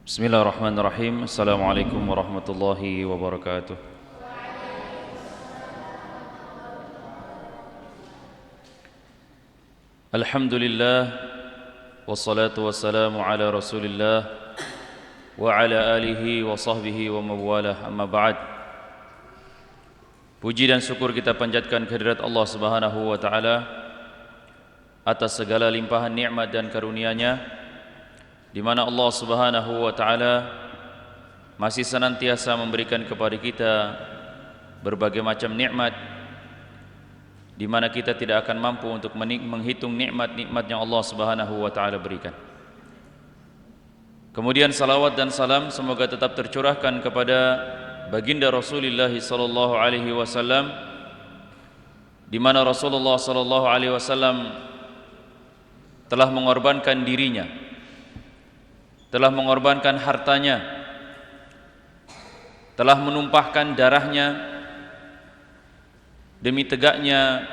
Bismillahirrahmanirrahim. Assalamualaikum warahmatullahi wabarakatuh. Alhamdulillah, wassalatu wassalamu ala rasulillah wa ala alihi wa sahbihi wa mawalah, amma ba'd. Puji dan syukur kita panjatkan kehadirat Allah subhanahu wa ta'ala atas segala limpahan nikmat dan karunia-Nya, di mana Allah subhanahu wa ta'ala masih senantiasa memberikan kepada kita berbagai macam nikmat, di mana kita tidak akan mampu untuk menghitung nikmat-nikmat yang Allah subhanahu wa ta'ala berikan. Kemudian salawat dan salam semoga tetap tercurahkan kepada baginda Rasulullah sallallahu alaihi wasallam, di mana Rasulullah sallallahu alaihi wasallam telah mengorbankan dirinya, telah mengorbankan hartanya, telah menumpahkan darahnya demi tegaknya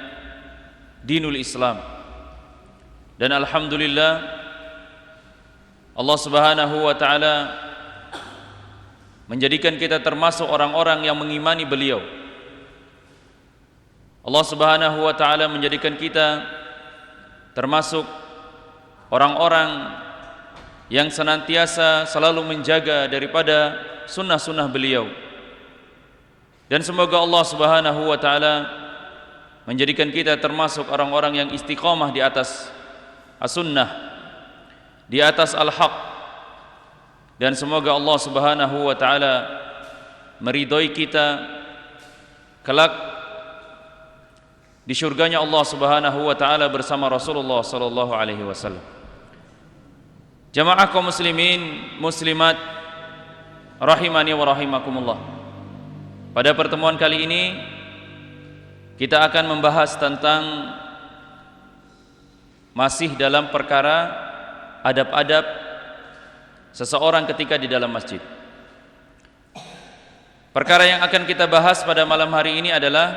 dinul Islam. Dan alhamdulillah Allah subhanahu wa ta'ala menjadikan kita termasuk orang-orang yang mengimani beliau. Allah subhanahu wa ta'ala menjadikan kita termasuk orang-orang yang senantiasa selalu menjaga daripada sunnah-sunnah beliau. Dan semoga Allah subhanahu wa ta'ala menjadikan kita termasuk orang-orang yang istiqamah di atas as-sunnah, di atas al-haq. Dan semoga Allah subhanahu wa ta'ala meridhoi kita kelak di syurganya Allah subhanahu wa ta'ala bersama Rasulullah sallallahu alaihi wasallam. Jamaah kaum muslimin muslimat rahimani wa rahimakumullah. Pada pertemuan kali ini kita akan membahas tentang masih dalam perkara adab-adab seseorang ketika di dalam masjid. Perkara yang akan kita bahas pada malam hari ini adalah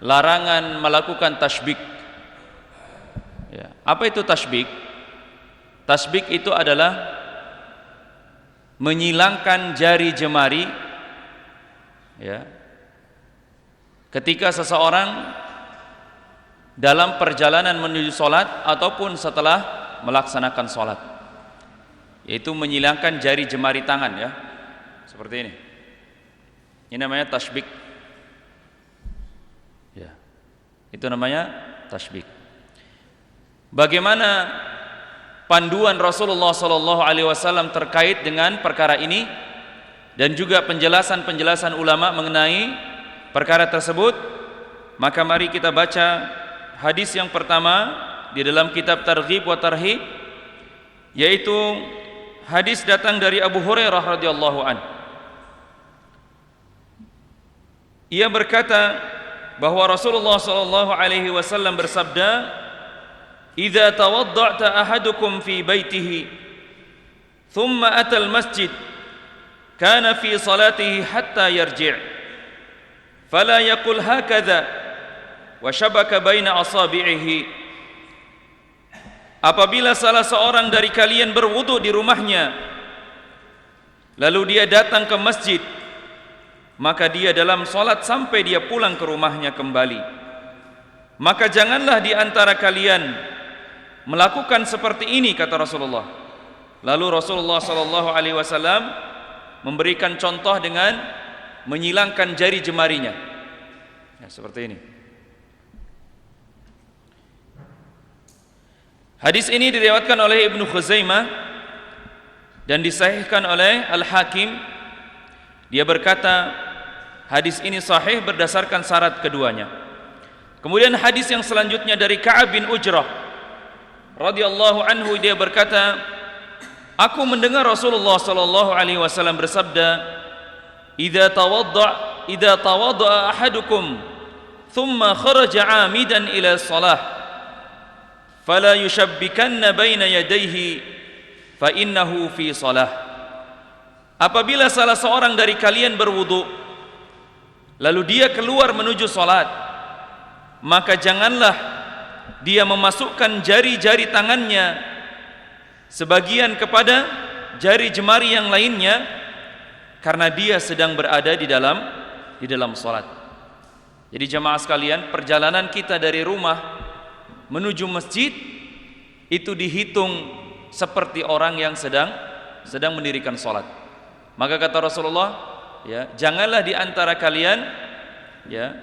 larangan melakukan tasybik. Ya. Apa itu tasybik? Tasbik itu adalah menyilangkan jari jemari, ya, ketika seseorang dalam perjalanan menuju sholat ataupun setelah melaksanakan sholat, yaitu menyilangkan jari jemari tangan, ya, seperti ini. Ini namanya tasbik, ya, itu namanya tasbik. Bagaimana panduan Rasulullah sallallahu alaihi wasallam terkait dengan perkara ini dan juga penjelasan-penjelasan ulama mengenai perkara tersebut? Maka mari kita baca hadis yang pertama di dalam kitab Targhib wa Tarhib, yaitu hadis datang dari Abu Hurairah radhiyallahu an. Ia berkata bahwa Rasulullah sallallahu alaihi wasallam bersabda, "Idza tawadda'ta ahadukum fi baitihi thumma ata al-masjid kana fi salatihi hatta yarji' fala yaqul hakadha wa shabaka baina asabi'ihi." Apabila salah seorang dari kalian berwudu di rumahnya lalu dia datang ke masjid, maka dia dalam salat sampai dia pulang ke rumahnya kembali, maka janganlah di antara kalian melakukan seperti ini, kata Rasulullah. Lalu Rasulullah sallallahu alaihi wasallam memberikan contoh dengan menyilangkan jari jemarinya, ya, seperti ini. Hadis ini diriwayatkan oleh Ibnu Khuzaimah dan disahihkan oleh Al-Hakim. Dia berkata hadis ini sahih berdasarkan syarat keduanya. Kemudian hadis yang selanjutnya dari Ka'ab bin Ujrah radhiyallahu anhu, dia berkata, aku mendengar Rasulullah sallallahu alaihi wasallam bersabda, idza tawadda'a ahadukum thumma kharaja 'amidan ila shalah fala yushabbikanna baina yadayhi fa innahu fi shalah. Apabila salah seorang dari kalian berwudu lalu dia keluar menuju salat, maka janganlah dia memasukkan jari-jari tangannya sebagian kepada jari jemari yang lainnya karena dia sedang berada di dalam salat. Jadi jemaah sekalian, perjalanan kita dari rumah menuju masjid itu dihitung seperti orang yang sedang mendirikan salat. Maka kata Rasulullah, ya, janganlah di antara kalian, ya,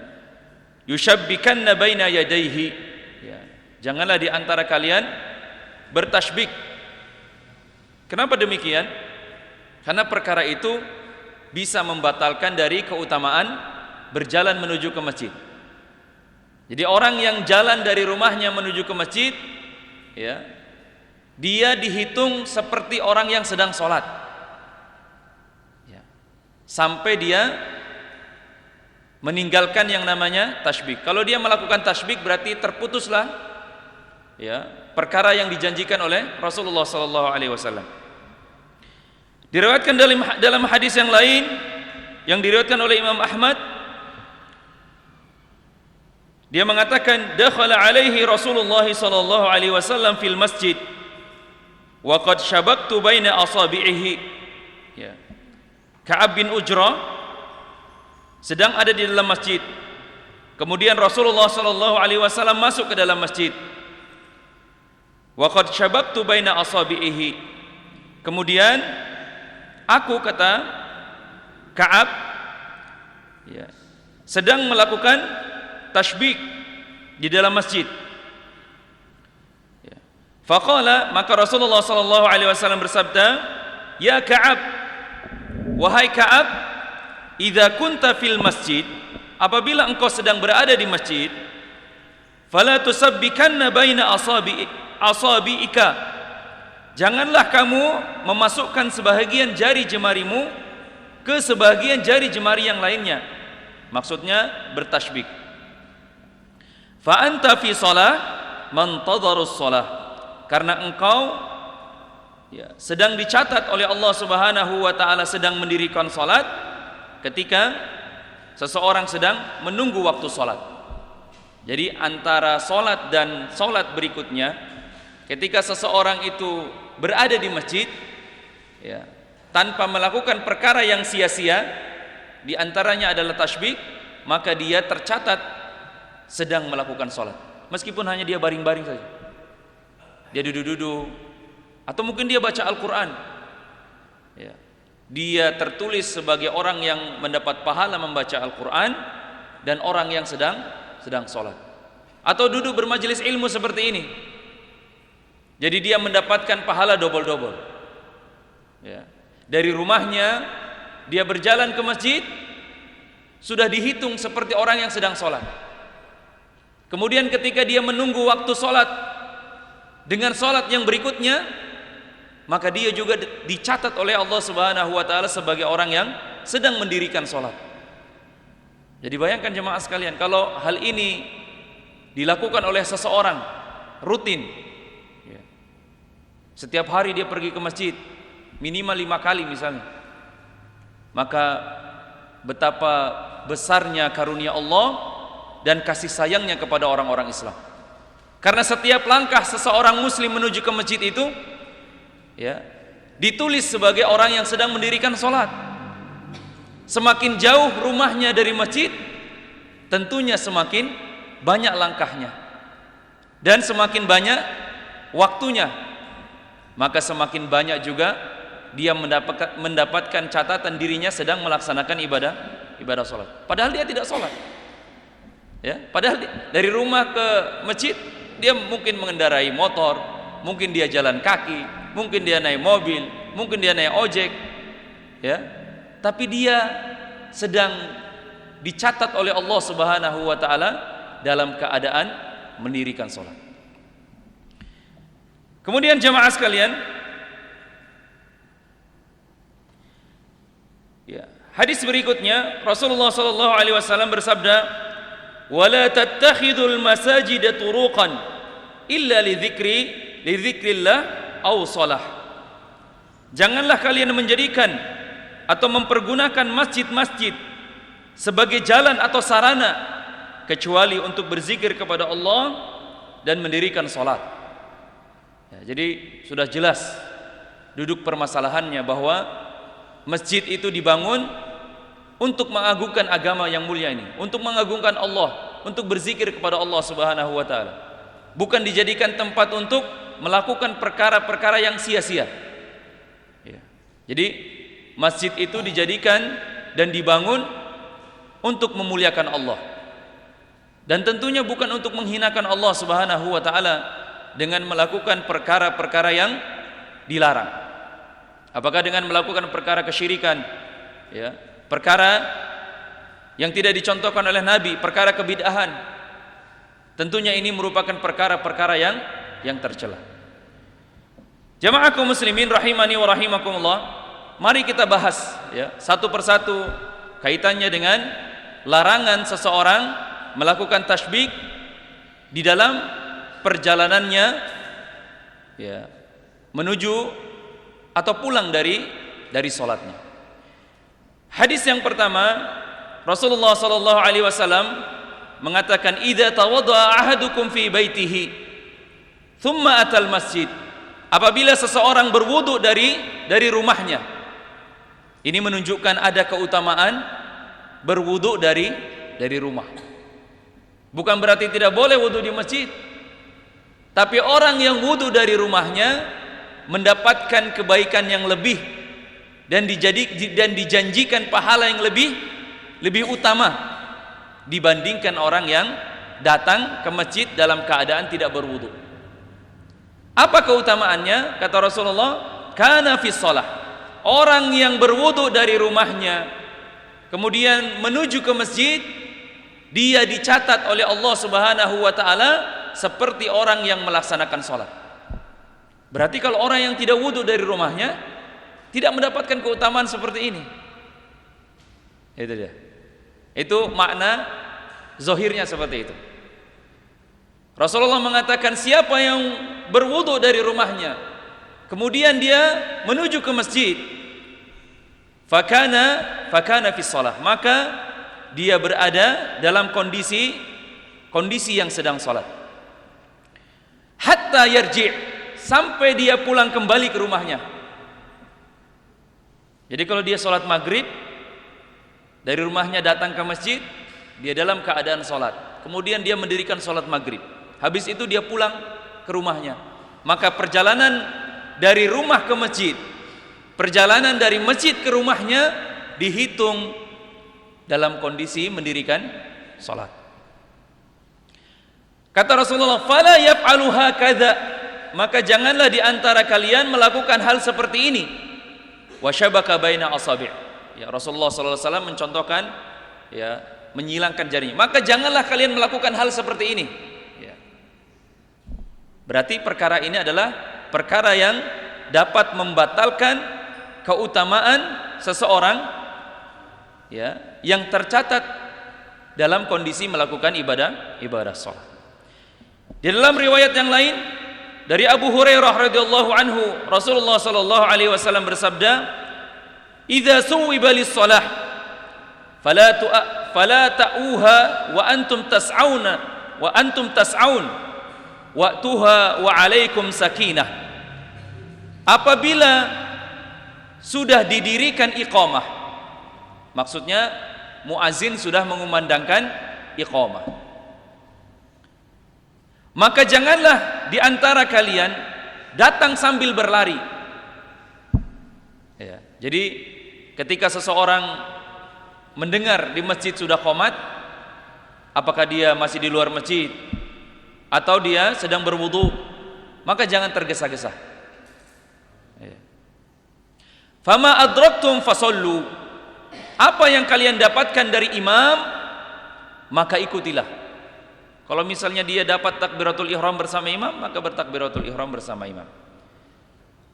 yushabbikanna baina yadayhi, ya, janganlah di antara kalian bertasybik. Kenapa demikian? Karena perkara itu bisa membatalkan dari keutamaan berjalan menuju ke masjid. Jadi orang yang jalan dari rumahnya menuju ke masjid, ya, dia dihitung seperti orang yang sedang sholat, ya, sampai dia meninggalkan yang namanya tasybik. Kalau dia melakukan tasybik berarti terputuslah, ya, perkara yang dijanjikan oleh Rasulullah SAW. Diriwayatkan dalam hadis yang lain yang diriwayatkan oleh Imam Ahmad, dia mengatakan, dakhala alaihi Rasulullah sallallahu alaihi wasallam fil masjid wa qad shabaktu baina asabi'ihi. Ya. Ka'ab bin Ujrah sedang ada di dalam masjid. Kemudian Rasulullah sallallahu alaihi wasallam masuk ke dalam masjid. Wa qad shabaktu baina asabi'ihi. Kemudian aku, kata Ka'ab, ya, sedang melakukan tasybik di dalam masjid. Ya. Faqala, maka Rasulullah sallallahu alaihi wasallam bersabda, ya Ka'ab, wahai Ka'ab, idza kunta fil masjid, apabila engkau sedang berada di masjid, fala tusabbikanna baina asabi'ika, janganlah kamu memasukkan sebahagian jari jemarimu ke sebahagian jari jemari yang lainnya. Maksudnya bertasybik. Fa anta fi shalah mantadharus shalah, karena engkau, ya, sedang dicatat oleh Allah Subhanahu wa taala sedang mendirikan salat ketika seseorang sedang menunggu waktu salat. Jadi antara salat dan salat berikutnya, ketika seseorang itu berada di masjid, ya, tanpa melakukan perkara yang sia-sia, di antaranya adalah tasybik, maka dia tercatat sedang melakukan sholat, meskipun hanya dia baring-baring saja, dia duduk-duduk, atau mungkin dia baca Al-Quran, ya, dia tertulis sebagai orang yang mendapat pahala membaca Al-Quran dan orang yang sedang sholat, atau duduk bermajelis ilmu seperti ini, jadi dia mendapatkan pahala double-double, ya. Dari rumahnya dia berjalan ke masjid sudah dihitung seperti orang yang sedang sholat. Kemudian ketika dia menunggu waktu sholat dengan sholat yang berikutnya, maka dia juga dicatat oleh Allah Subhanahu wa ta'ala sebagai orang yang sedang mendirikan sholat. Jadi bayangkan jemaah sekalian, kalau hal ini dilakukan oleh seseorang rutin, ya, setiap hari dia pergi ke masjid minimal 5 kali misalnya, maka betapa besarnya karunia Allah dan kasih sayangnya kepada orang-orang Islam. Karena setiap langkah seseorang muslim menuju ke masjid itu, ya, ditulis sebagai orang yang sedang mendirikan sholat. Semakin jauh rumahnya dari masjid, tentunya semakin banyak langkahnya dan semakin banyak waktunya, maka semakin banyak juga dia mendapatkan catatan dirinya sedang melaksanakan ibadah sholat, padahal dia tidak sholat. Ya, padahal dari rumah ke masjid dia mungkin mengendarai motor, mungkin dia jalan kaki, mungkin dia naik mobil, mungkin dia naik ojek, ya, tapi dia sedang dicatat oleh Allah Subhanahu wa ta'ala dalam keadaan mendirikan sholat. Kemudian jemaah sekalian, ya, hadis berikutnya Rasulullah SAW bersabda, wala tattakhidul masajida turuqan illa lidzikrillah aw shalah. Janganlah kalian menjadikan atau mempergunakan masjid-masjid sebagai jalan atau sarana kecuali untuk berzikir kepada Allah dan mendirikan salat. Ya, jadi sudah jelas duduk permasalahannya bahwa masjid itu dibangun untuk mengagungkan agama yang mulia ini, untuk mengagungkan Allah, untuk berzikir kepada Allah Subhanahu wa taala. Bukan dijadikan tempat untuk melakukan perkara-perkara yang sia-sia. Ya. Jadi masjid itu dijadikan dan dibangun untuk memuliakan Allah. Dan tentunya bukan untuk menghinakan Allah Subhanahu wa taala dengan melakukan perkara-perkara yang dilarang. Apakah dengan melakukan perkara kesyirikan, ya, perkara yang tidak dicontohkan oleh Nabi, perkara kebid'ahan. Tentunya ini merupakan perkara-perkara yang tercela. Jamaah kaum muslimin rahimani wa rahimakumullah, mari kita bahas ya satu persatu kaitannya dengan larangan seseorang melakukan tasybih di dalam perjalanannya ya menuju atau pulang dari salatnya. Hadis yang pertama, Rasulullah sallallahu alaihi wasallam mengatakan, "Idza tawaddaa ahadukum fi baitihi, thumma atal masjid." Apabila seseorang berwudu dari rumahnya. Ini menunjukkan ada keutamaan berwudu dari rumah. Bukan berarti tidak boleh wudu di masjid. Tapi orang yang wudu dari rumahnya mendapatkan kebaikan yang lebih dan dijanjikan pahala yang lebih utama dibandingkan orang yang datang ke masjid dalam keadaan tidak berwudu. Apa keutamaannya? Kata Rasulullah, kana fis shalah. Orang yang berwudu dari rumahnya kemudian menuju ke masjid, dia dicatat oleh Allah Subhanahu wa taala seperti orang yang melaksanakan salat. Berarti kalau orang yang tidak wudu dari rumahnya tidak mendapatkan keutamaan seperti ini. Itu dia. Itu makna zahirnya seperti itu. Rasulullah mengatakan siapa yang berwudu dari rumahnya kemudian dia menuju ke masjid, fakana fi shalah, maka dia berada dalam kondisi yang sedang salat. Hatta yarji', sampai dia pulang kembali ke rumahnya. Jadi kalau dia salat maghrib dari rumahnya datang ke masjid, dia dalam keadaan salat. Kemudian dia mendirikan salat maghrib. Habis itu dia pulang ke rumahnya. Maka perjalanan dari rumah ke masjid, perjalanan dari masjid ke rumahnya dihitung dalam kondisi mendirikan salat. Kata Rasulullah, "Fala yaf'alu hakadha." Maka janganlah di antara kalian melakukan hal seperti ini. Wa syabaka baina asabi'. Ya, Rasulullah sallallahu alaihi wasallam mencontohkan ya, menyilangkan jarinya. Maka janganlah kalian melakukan hal seperti ini. Ya. Berarti perkara ini adalah perkara yang dapat membatalkan keutamaan seseorang ya, yang tercatat dalam kondisi melakukan ibadah salat. Di dalam riwayat yang lain dari Abu Hurairah radhiyallahu anhu, Rasulullah sallallahu alaihi wasallam bersabda, "Idza suwiba lis-shalah fala ta'uha wa antum tas'aun wa'tuha wa 'alaikum sakinah." Apabila sudah didirikan iqamah, maksudnya muazin sudah mengumandangkan iqamah, maka janganlah di antara kalian datang sambil berlari. Ya, jadi ketika seseorang mendengar di masjid sudah qomat, apakah dia masih di luar masjid atau dia sedang berwudu, maka jangan tergesa-gesa. Ya. Fama adraktum fasallu. Apa yang kalian dapatkan dari imam, maka ikutilah. Kalau misalnya dia dapat takbiratul ihram bersama imam, maka bertakbiratul ihram bersama imam.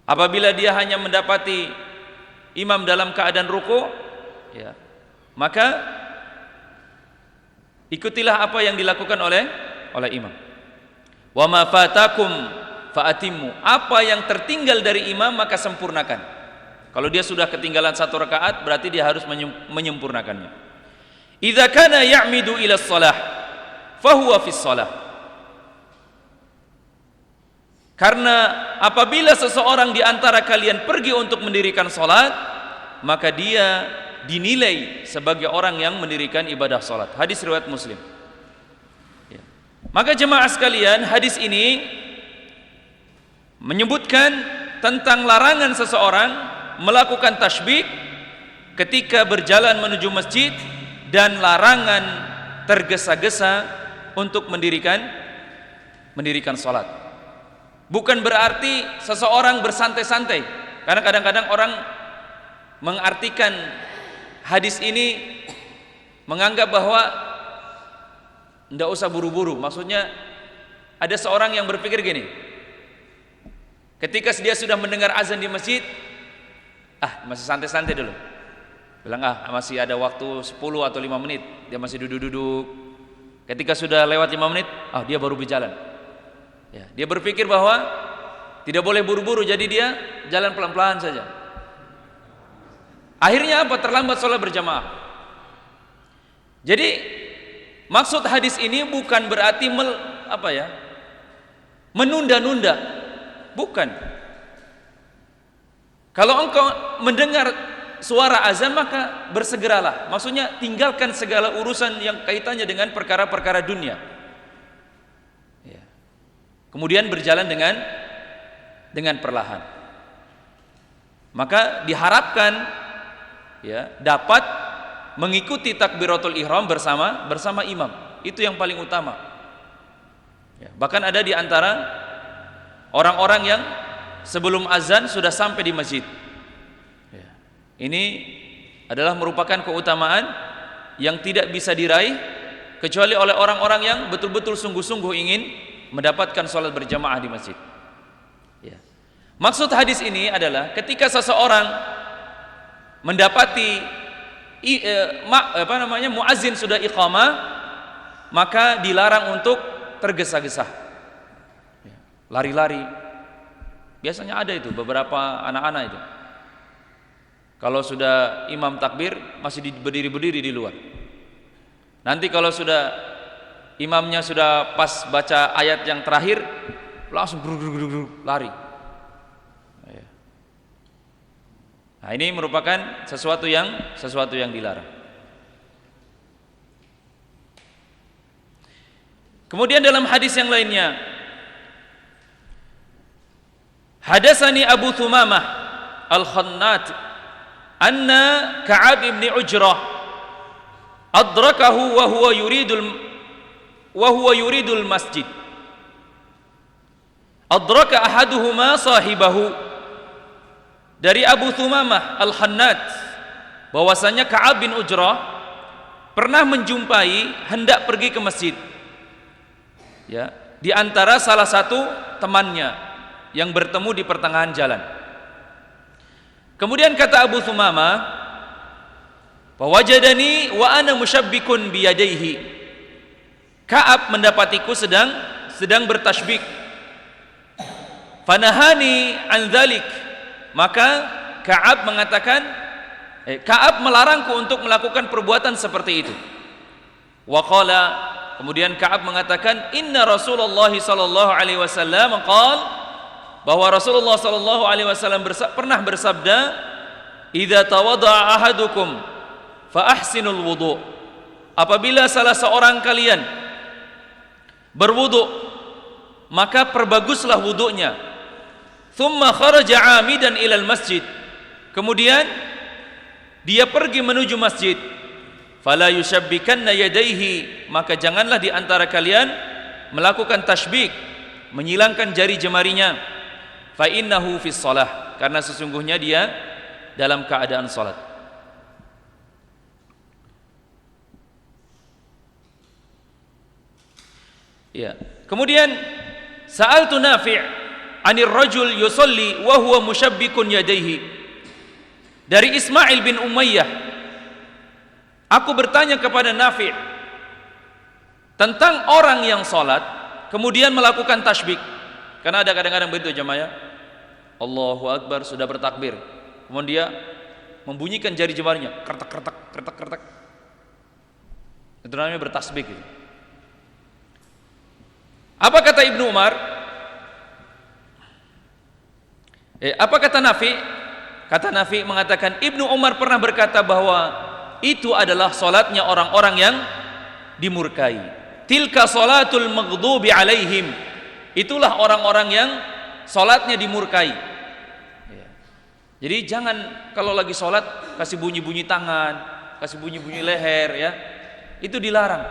Apabila dia hanya mendapati imam dalam keadaan ruku, ya, maka ikutilah apa yang dilakukan oleh imam. Wa ma fatakum fa'atimmu. Apa yang tertinggal dari imam maka sempurnakan. Kalau dia sudah ketinggalan satu rakaat, berarti dia harus menyempurnakannya. Idza kana ya'midu ila shalah fahuwa fis shalah. Karena apabila seseorang di antara kalian pergi untuk mendirikan salat, maka dia dinilai sebagai orang yang mendirikan ibadah salat. Hadis riwayat Muslim. Ya. Maka jemaah sekalian, hadis ini menyebutkan tentang larangan seseorang melakukan tasybih ketika berjalan menuju masjid dan larangan tergesa-gesa untuk mendirikan salat. Bukan berarti seseorang bersantai-santai, karena kadang-kadang orang mengartikan hadis ini menganggap bahwa tidak usah buru-buru. Maksudnya ada seorang yang berpikir gini, ketika dia sudah mendengar azan di masjid, masih santai-santai dulu, bilang masih ada waktu 10 atau 5 menit, dia masih duduk-duduk. Ketika sudah lewat 5 menit, dia baru berjalan. Ya, dia berpikir bahwa tidak boleh buru-buru, jadi dia jalan pelan-pelan saja. Akhirnya apa? Terlambat sholat berjamaah. Jadi maksud hadis ini bukan berarti menunda-nunda, bukan. Kalau engkau mendengar suara azan maka bersegeralah. Maksudnya tinggalkan segala urusan yang kaitannya dengan perkara-perkara dunia. Kemudian berjalan dengan perlahan. Maka diharapkan dapat mengikuti takbiratul ihram bersama imam. Itu yang paling utama. Bahkan ada di antara orang-orang yang sebelum azan sudah sampai di masjid. Ini adalah merupakan keutamaan yang tidak bisa diraih kecuali oleh orang-orang yang betul-betul sungguh-sungguh ingin mendapatkan sholat berjamaah di masjid. Maksud hadis ini adalah ketika seseorang mendapati muazzin sudah iqamah, maka dilarang untuk tergesa-gesa, lari-lari. Biasanya ada itu beberapa anak-anak itu, kalau sudah imam takbir masih berdiri-berdiri di luar. Nanti kalau sudah imamnya sudah pas baca ayat yang terakhir, langsung lari. Nah, ini merupakan sesuatu yang dilarang. Kemudian dalam hadis yang lainnya, hadasani Abu Thumamah Al-Khannat anna Ka'ab ibn Ujrah adrakahu wa huwa yuridul masjid. Adraka ahaduhuma sahibahu. Dari Abu Thumamah Al-Khannat bahwasanya Ka'ab bin Ujrah pernah menjumpai hendak pergi ke masjid. Di antara salah satu temannya yang bertemu di pertengahan jalan. Kemudian kata Abu Thumamah, "Fawajadani wa ana musyabbikun biyadaihi." Ka'ab mendapatiku sedang bertasybik. Fanahani an dzalik. Maka Ka'ab melarangku untuk melakukan perbuatan seperti itu. Wa qala, kemudian Ka'ab mengatakan, "Inna Rasulullah sallallahu alaihi wasallam qala," bahwa Rasulullah sallallahu alaihi wasallam pernah bersabda, "Idza tawadda'a ahadukum fa ahsinul wudu." Apabila salah seorang kalian berwudu, maka perbaguslah wudunya. Thumma kharaja 'amidan ilal masjid. Kemudian dia pergi menuju masjid. Fala yusyabbikanna yadayhi, maka janganlah di antara kalian melakukan tasybik, menyilangkan jari jemarinya. Fa innahu fis shalah, karena sesungguhnya dia dalam keadaan salat. Kemudian sa'altu Nafi' anir rajul yusalli wa huwa musyabbikun yadayhi. Dari Ismail bin Umayyah, aku bertanya kepada Nafi' tentang orang yang salat kemudian melakukan tasybik. Karena ada kadang-kadang begitu jemaah, Allahu Akbar, sudah bertakbir, kemudian dia membunyikan jari jemarinya, kertak. Itu namanya bertasbih gitu. Apa kata Ibnu Umar? Apa kata Nafi? Kata Nafi mengatakan Ibnu Umar pernah berkata bahwa itu adalah salatnya orang-orang yang dimurkai. Tilka salatul maghdubi alaihim. Itulah orang-orang yang salatnya dimurkai. Jadi jangan kalau lagi salat kasih bunyi-bunyi tangan, kasih bunyi-bunyi leher ya. Itu dilarang.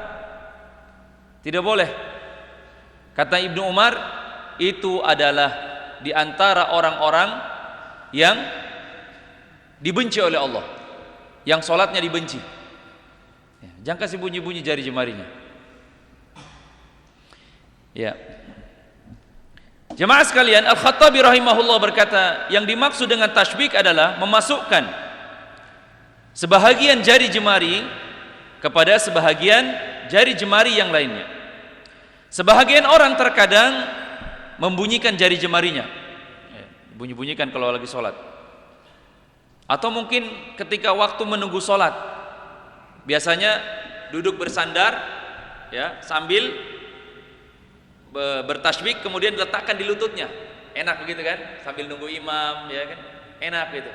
Tidak boleh. Kata Ibnu Umar, itu adalah di antara orang-orang yang dibenci oleh Allah, yang sholatnya dibenci. Jangan kasih bunyi-bunyi jari jemarinya. Ya. Jemaah sekalian, Al-Khattabi rahimahullah berkata, yang dimaksud dengan tasybik adalah memasukkan sebahagian jari jemari kepada sebahagian jari jemari yang lainnya. Sebahagian orang terkadang membunyikan jari jemarinya, bunyi-bunyikan kalau lagi sholat. Atau mungkin ketika waktu menunggu sholat, biasanya duduk bersandar ya, sambil bertasbih, kemudian diletakkan di lututnya. Enak begitu kan, sambil nunggu imam ya kan, enak gitu.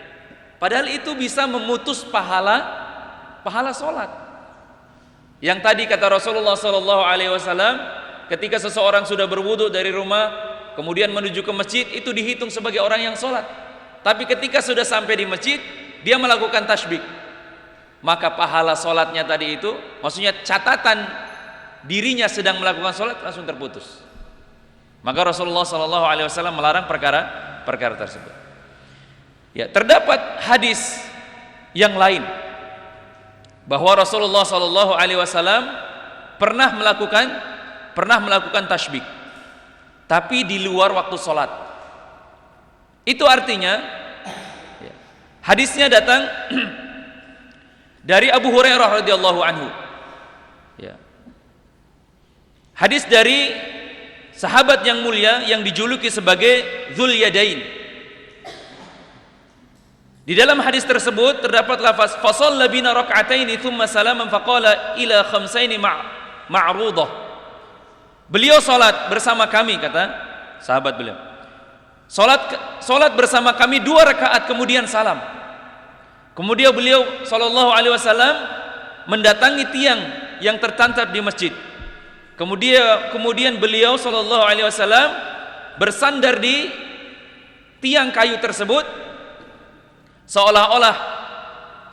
Padahal itu bisa memutus pahala sholat. Yang tadi kata Rasulullah SAW, ketika seseorang sudah berwudu dari rumah kemudian menuju ke masjid, itu dihitung sebagai orang yang sholat. Tapi ketika sudah sampai di masjid, dia melakukan tasbih, maka pahala sholatnya tadi itu, maksudnya catatan dirinya sedang melakukan sholat, langsung terputus. Maka Rasulullah SAW melarang perkara tersebut. Ya, terdapat hadis yang lain bahwa Rasulullah SAW pernah melakukan tasbih, tapi di luar waktu sholat. Itu artinya hadisnya datang dari Abu Hurairah radhiyallahu anhu. Hadis dari sahabat yang mulia yang dijuluki sebagai Dzul Yadain. Di dalam hadis tersebut terdapat lafaz fasalla bina rak'ataini thumma salaman faqala ila khamsaini ma'rudah. Beliau salat bersama kami, kata sahabat beliau. Salat bersama kami 2 rakaat kemudian salam. Kemudian beliau sallallahu alaihi wasallam mendatangi tiang yang tertancap di masjid. Kemudian beliau sallallahu alaihi wasallam bersandar di tiang kayu tersebut seolah-olah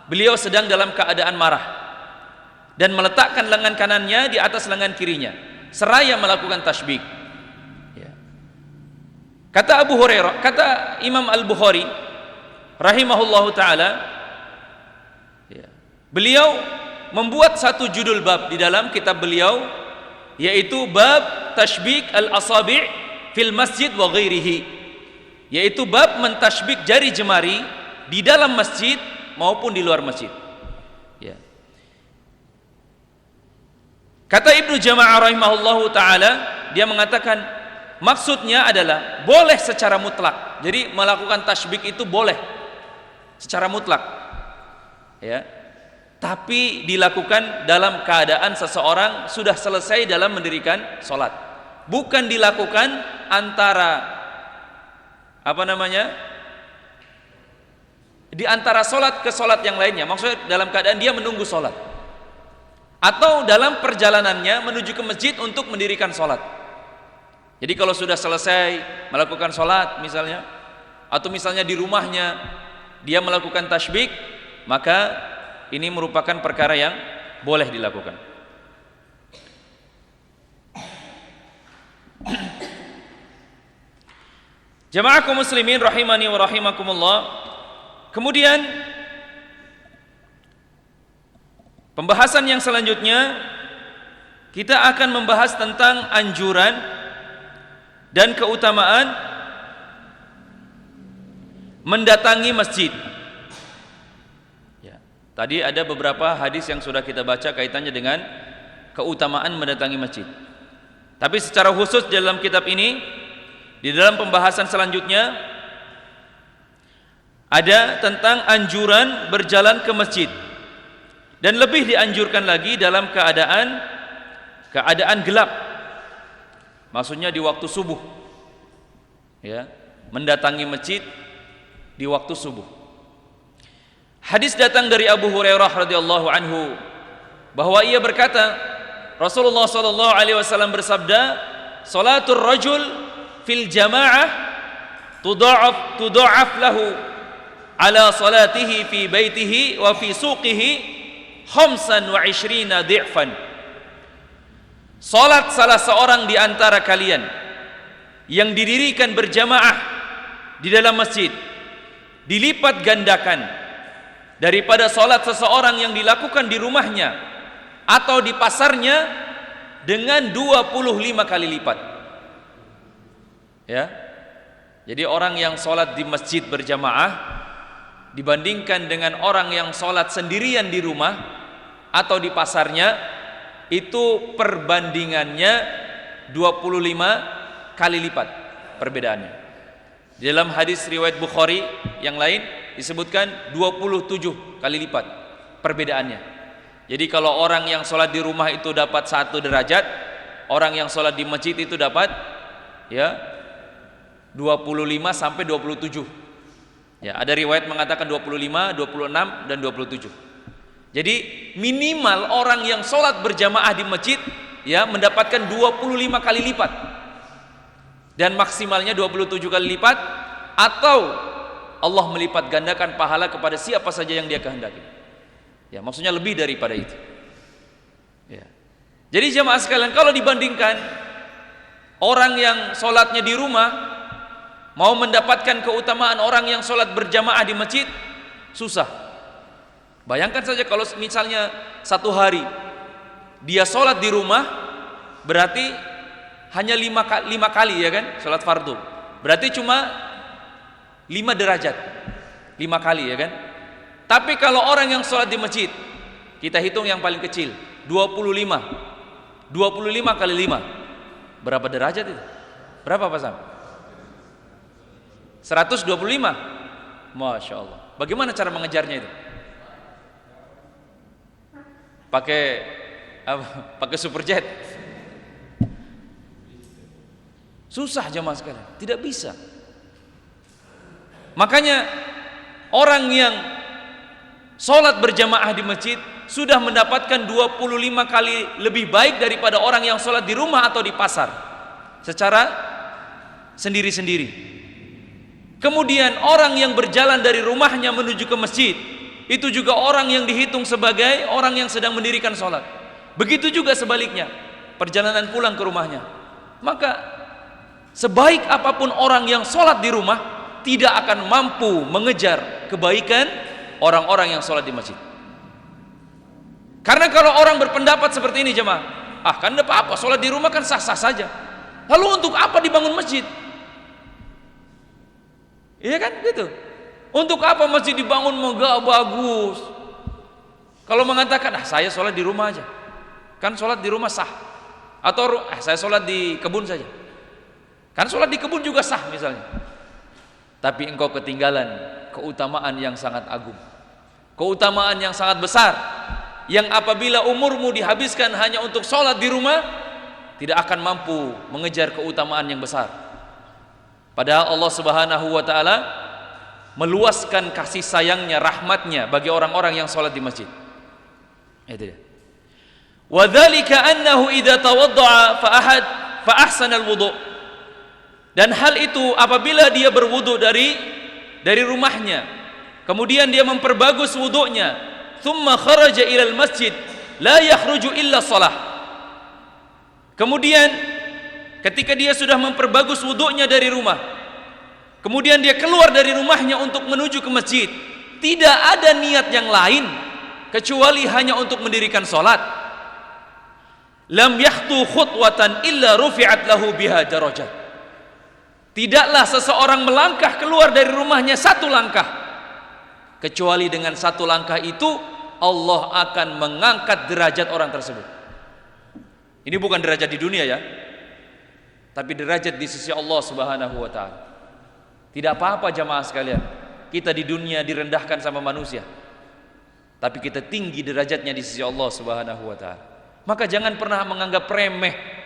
beliau sedang dalam keadaan marah dan meletakkan lengan kanannya di atas lengan kirinya seraya melakukan tasbih. Kata Abu Hurairah, kata Imam Al-Bukhari rahimahullahu taala, beliau membuat satu judul bab di dalam kitab beliau, yaitu bab tasybik al-asabi' fil masjid wa ghairihi, yaitu bab mentasybik jari jemari di dalam masjid maupun di luar masjid. Kata Ibnu Jama'ah rahimahullahu taala, dia mengatakan maksudnya adalah boleh secara mutlak. Jadi melakukan tasybik itu boleh secara mutlak, ya. Tapi dilakukan dalam keadaan seseorang sudah selesai dalam mendirikan sholat, bukan dilakukan antara di antara sholat ke sholat yang lainnya. Maksudnya dalam keadaan dia menunggu sholat atau dalam perjalanannya menuju ke masjid untuk mendirikan sholat. Jadi kalau sudah selesai melakukan sholat misalnya, atau misalnya di rumahnya dia melakukan tasybik, maka ini merupakan perkara yang boleh dilakukan. Jamaah kaum muslimin rahimani wa rahimakumullah. Kemudian pembahasan yang selanjutnya kita akan membahas tentang anjuran dan keutamaan mendatangi masjid. Tadi ada beberapa hadis yang sudah kita baca kaitannya dengan keutamaan mendatangi masjid. Tapi secara khusus dalam kitab ini, di dalam pembahasan selanjutnya ada tentang anjuran berjalan ke masjid. Dan lebih dianjurkan lagi dalam keadaan gelap. Maksudnya di waktu subuh. Ya, mendatangi masjid di waktu subuh. Hadis datang dari Abu Hurairah radhiyallahu anhu bahwa ia berkata, Rasulullah sallallahu alaihi wasallam bersabda, "Salatul rajul fil jamaah tudha'af lahu ala salatihi fi baitihi wa fi suqihi 25 dhi'fan." Salat salah seorang di antara kalian yang didirikan berjamaah di dalam masjid dilipat gandakan daripada salat seseorang yang dilakukan di rumahnya atau di pasarnya dengan 25 kali lipat. Ya. Jadi orang yang salat di masjid berjamaah dibandingkan dengan orang yang salat sendirian di rumah atau di pasarnya, itu perbandingannya 25 kali lipat perbedaannya. Di dalam hadis riwayat Bukhari yang lain disebutkan 27 kali lipat perbedaannya. Jadi kalau orang yang sholat di rumah itu dapat 1 derajat, orang yang sholat di masjid itu dapat ya 25 sampai 27. Ya, ada riwayat mengatakan 25, 26 dan 27. Jadi minimal orang yang sholat berjamaah di masjid ya mendapatkan 25 kali lipat. Dan maksimalnya 27 kali lipat, atau Allah melipat gandakan pahala kepada siapa saja yang Dia kehendaki. Ya, maksudnya lebih daripada itu. Ya. Jadi jamaah sekalian, kalau dibandingkan orang yang sholatnya di rumah mau mendapatkan keutamaan orang yang sholat berjamaah di masjid, susah. Bayangkan saja kalau misalnya satu hari dia sholat di rumah, berarti hanya 5 kali ya kan, sholat fardu. Berarti cuma 5 derajat, 5 kali ya kan. Tapi kalau orang yang sholat di masjid, kita hitung yang paling kecil 25 kali 5, berapa derajat itu? Berapa Pak Sam? 125. Masya Allah. Bagaimana cara mengejarnya itu? Pakai superjet? Susah jemaah sekalian, tidak bisa. Makanya orang yang sholat berjamaah di masjid sudah mendapatkan 25 kali lebih baik daripada orang yang sholat di rumah atau di pasar secara sendiri-sendiri. Kemudian orang yang berjalan dari rumahnya menuju ke masjid, itu juga orang yang dihitung sebagai orang yang sedang mendirikan sholat. Begitu juga sebaliknya, perjalanan pulang ke rumahnya. Maka sebaik apapun orang yang sholat di rumah, tidak akan mampu mengejar kebaikan orang-orang yang sholat di masjid. Karena kalau orang berpendapat seperti ini jemaah, kan tidak apa-apa, sholat di rumah kan sah-sah saja. Lalu untuk apa dibangun masjid? Iya kan gitu. Untuk apa masjid dibangun? Enggak bagus. Kalau mengatakan saya sholat di rumah aja, kan sholat di rumah sah. Atau saya sholat di kebun saja, kan sholat di kebun juga sah misalnya. Tapi engkau ketinggalan keutamaan yang sangat agung, keutamaan yang sangat besar, yang apabila umurmu dihabiskan hanya untuk sholat di rumah, tidak akan mampu mengejar keutamaan yang besar. Padahal Allah Subhanahu wa ta'ala meluaskan kasih sayangnya, rahmatnya bagi orang-orang yang sholat di masjid. Itu dia. Wa dzalika annahu idza tawadda'a fa ahsana al-wudu'. Dan hal itu apabila dia berwudu dari rumahnya, kemudian dia memperbagus wudunya, thumma kharaja ilal masjid la yakhruju illa shalah. Kemudian ketika dia sudah memperbagus wudunya dari rumah, kemudian dia keluar dari rumahnya untuk menuju ke masjid, tidak ada niat yang lain kecuali hanya untuk mendirikan salat. Lam yakhtu khutwatan illa rufi'at lahu biha darajat. Tidaklah seseorang melangkah keluar dari rumahnya 1 langkah, kecuali dengan 1 langkah itu Allah akan mengangkat derajat orang tersebut. Ini bukan derajat di dunia ya, tapi derajat di sisi Allah Subhanahu wa ta'ala. Tidak apa-apa jamaah sekalian, kita di dunia direndahkan sama manusia, tapi kita tinggi derajatnya di sisi Allah Subhanahu wa ta'ala. Maka jangan pernah menganggap remeh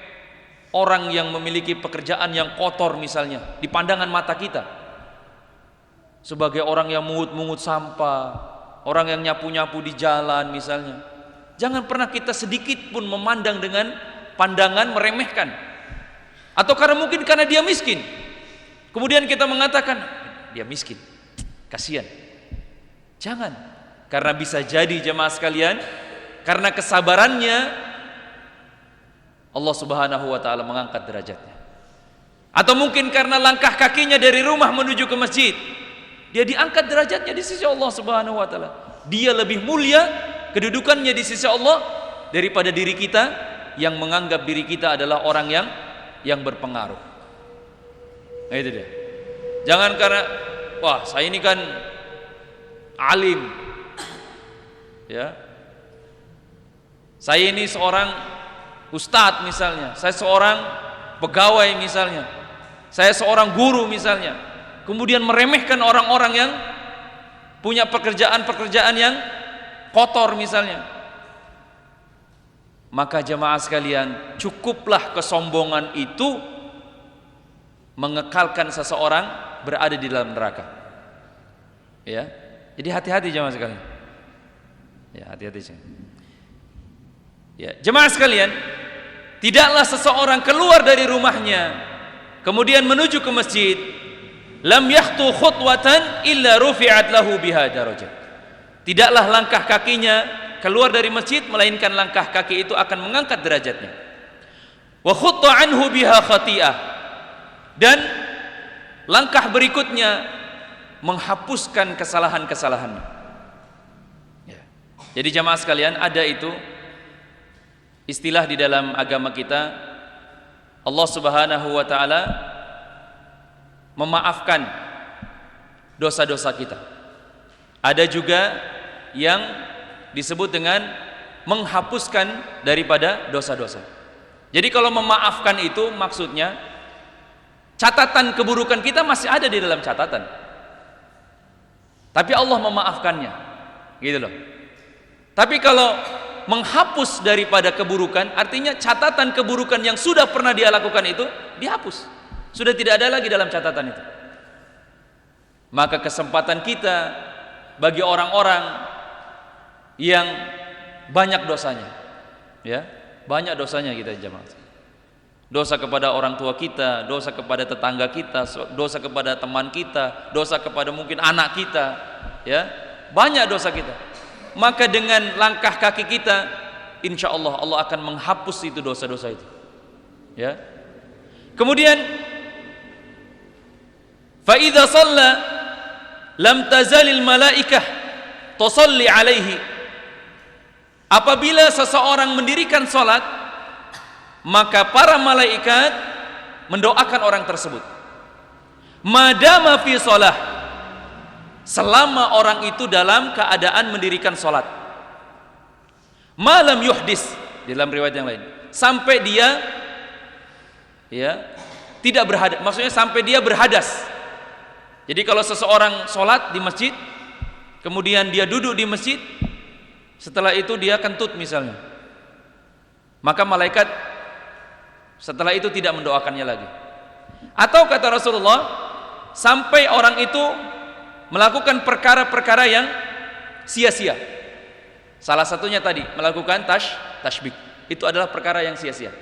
orang yang memiliki pekerjaan yang kotor misalnya di pandangan mata kita. sebagai orang yang mungut-mungut sampah, orang yang nyapu-nyapu di jalan misalnya. Jangan pernah kita sedikit pun memandang dengan pandangan meremehkan. Atau karena dia miskin, kemudian kita mengatakan dia miskin, kasihan. Jangan, karena bisa jadi jemaah sekalian, karena kesabarannya Allah Subhanahu wa taala mengangkat derajatnya. Atau mungkin karena langkah kakinya dari rumah menuju ke masjid, dia diangkat derajatnya di sisi Allah Subhanahu wa taala. Dia lebih mulia kedudukannya di sisi Allah daripada diri kita yang menganggap diri kita adalah orang yang berpengaruh. Nah, itu dia. Jangan karena wah, saya ini kan alim. Ya. Saya ini seorang ustadz misalnya, saya seorang pegawai misalnya, saya seorang guru misalnya, kemudian meremehkan orang-orang yang punya pekerjaan-pekerjaan yang kotor misalnya. Maka jemaah sekalian, cukuplah kesombongan itu mengekalkan seseorang berada di dalam neraka. Ya. Jadi hati-hati jemaah sekalian. Ya, hati-hati. Ya, jemaah sekalian, tidaklah seseorang keluar dari rumahnya kemudian menuju ke masjid, lam yakhtu khutwatan illa rufi'at lahu biha darajat. Tidaklah langkah kakinya keluar dari masjid melainkan langkah kaki itu akan mengangkat derajatnya. Wa khutta anhu biha khati'ah. Dan langkah berikutnya menghapuskan kesalahan-kesalahannya. Ya. Jadi jamaah sekalian, ada itu istilah di dalam agama kita, Allah Subhanahu wa taala memaafkan dosa-dosa kita. Ada juga yang disebut dengan menghapuskan daripada dosa-dosa. Jadi kalau memaafkan itu maksudnya catatan keburukan kita masih ada di dalam catatan, tapi Allah memaafkannya, gitu loh. Tapi kalau menghapus daripada keburukan, artinya catatan keburukan yang sudah pernah dia lakukan itu dihapus, sudah tidak ada lagi dalam catatan itu. Maka kesempatan kita bagi orang-orang yang banyak dosanya, ya, banyak dosanya kita jemaah. Dosa kepada orang tua kita, dosa kepada tetangga kita, dosa kepada teman kita, dosa kepada mungkin anak kita, ya, banyak dosa kita. Maka dengan langkah kaki kita, insya Allah Allah akan menghapus itu dosa-dosa itu, ya. Kemudian, fa idza shalla lam tazalil malaikah tusalli alaihi. Apabila seseorang mendirikan salat, maka para malaikat mendoakan orang tersebut. Madama fi shalah, selama orang itu dalam keadaan mendirikan salat. Malam yuhdis, dalam riwayat yang lain, sampai dia ya tidak berhadas, maksudnya sampai dia berhadas. Jadi kalau seseorang salat di masjid, kemudian dia duduk di masjid, setelah itu dia kentut misalnya, maka malaikat setelah itu tidak mendoakannya lagi. Atau kata Rasulullah, sampai orang itu melakukan perkara-perkara yang sia-sia. Salah satunya tadi melakukan tasybih. Itu adalah perkara yang sia-sia.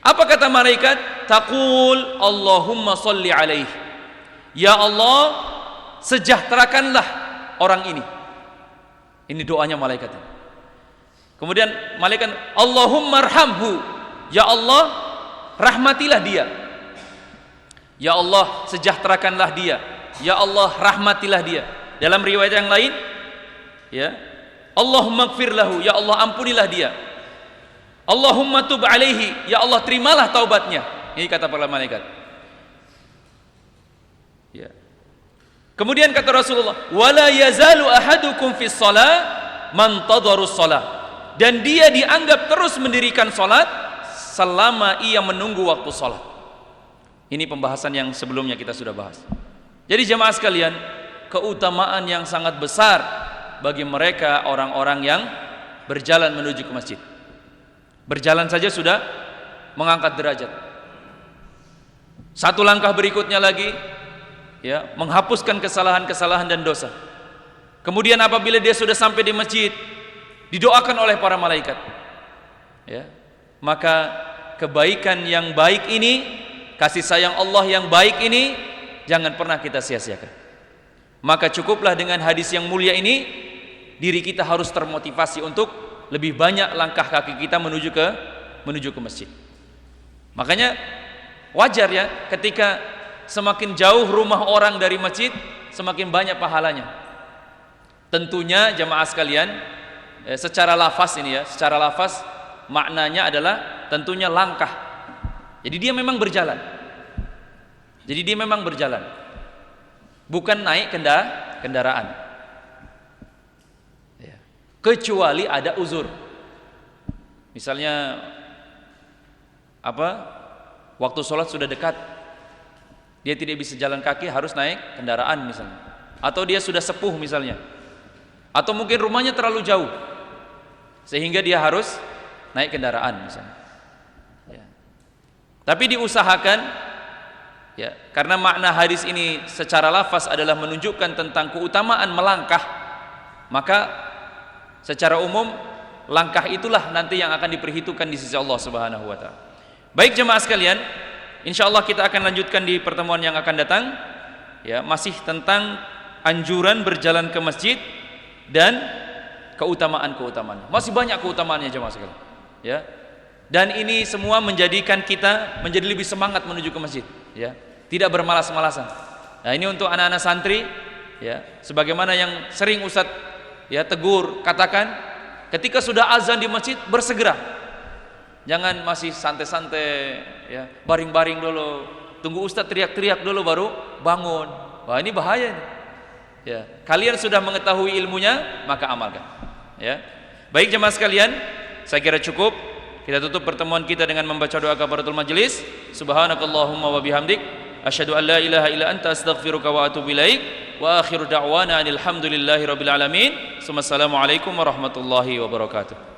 Apa kata malaikat? Taqul Allahumma sholli alaihi. Ya Allah, sejahterakanlah orang ini. Ini doanya malaikat. Kemudian malaikat, Allahumma arhamhu. Ya Allah, rahmatilah dia. Ya Allah, sejahterakanlah dia. Ya Allah, rahmatilah dia. Dalam riwayat yang lain, ya, Allahumma ighfir lahu. Ya Allah, ampunilah dia. Allahumma tub alaihi. Ya Allah, terimalah taubatnya. Ini kata para malaikat. Ya. Kemudian kata Rasulullah, wala yazalu ahadukum fis shalah man tadarus shalah. Dan dia dianggap terus mendirikan salat selama ia menunggu waktu salat. Ini pembahasan yang sebelumnya kita sudah bahas. Jadi jemaah sekalian, keutamaan yang sangat besar bagi mereka orang-orang yang berjalan menuju ke masjid. Berjalan saja sudah mengangkat derajat. Satu langkah berikutnya lagi, ya, menghapuskan kesalahan-kesalahan dan dosa. Kemudian apabila dia sudah sampai di masjid, didoakan oleh para malaikat, ya, maka kebaikan yang baik ini, kasih sayang Allah yang baik ini jangan pernah kita sia-siakan. Maka cukuplah dengan hadis yang mulia ini, diri kita harus termotivasi untuk lebih banyak langkah kaki kita menuju ke masjid. Makanya wajar ya, ketika semakin jauh rumah orang dari masjid, semakin banyak pahalanya. Tentunya jamaah sekalian, secara lafaz ini ya, secara lafaz maknanya adalah tentunya langkah. Jadi dia memang berjalan. Bukan naik kendaraan. Ya. Kecuali ada uzur. Misalnya waktu sholat sudah dekat, dia tidak bisa jalan kaki, harus naik kendaraan misalnya. Atau dia sudah sepuh misalnya. Atau mungkin rumahnya terlalu jauh sehingga dia harus naik kendaraan misalnya, ya. Tapi diusahakan, ya, karena makna hadis ini secara lafaz adalah menunjukkan tentang keutamaan melangkah, maka secara umum langkah itulah nanti yang akan diperhitungkan di sisi Allah Subhanahu wa taala. Baik jemaah sekalian, insyaallah kita akan lanjutkan di pertemuan yang akan datang, ya, masih tentang anjuran berjalan ke masjid dan keutamaan-keutamaannya. Masih banyak keutamaannya jemaah sekalian, ya. Dan ini semua menjadikan kita menjadi lebih semangat menuju ke masjid, ya. Tidak bermalas-malasan. Nah, ini untuk anak-anak santri, ya, sebagaimana yang sering Ustadz, ya, tegur, katakan, ketika sudah azan di masjid bersegera. Jangan masih santai-santai, ya, baring-baring dulu, tunggu Ustadz teriak-teriak dulu baru bangun. Wah, ini bahaya nih. Ya, kalian sudah mengetahui ilmunya, maka amalkan. Ya, baik jemaah sekalian, saya kira cukup. Kita tutup pertemuan kita dengan membaca doa kafaratul majelis. Subhanakallahumma wa bihamdik, asyhadu an la ilaha illa anta astaghfiruka wa atubu ilaik. Wa akhiru da'wana alhamdulillahi rabbil alamin. Wassalamualaikum warahmatullahi wabarakatuh.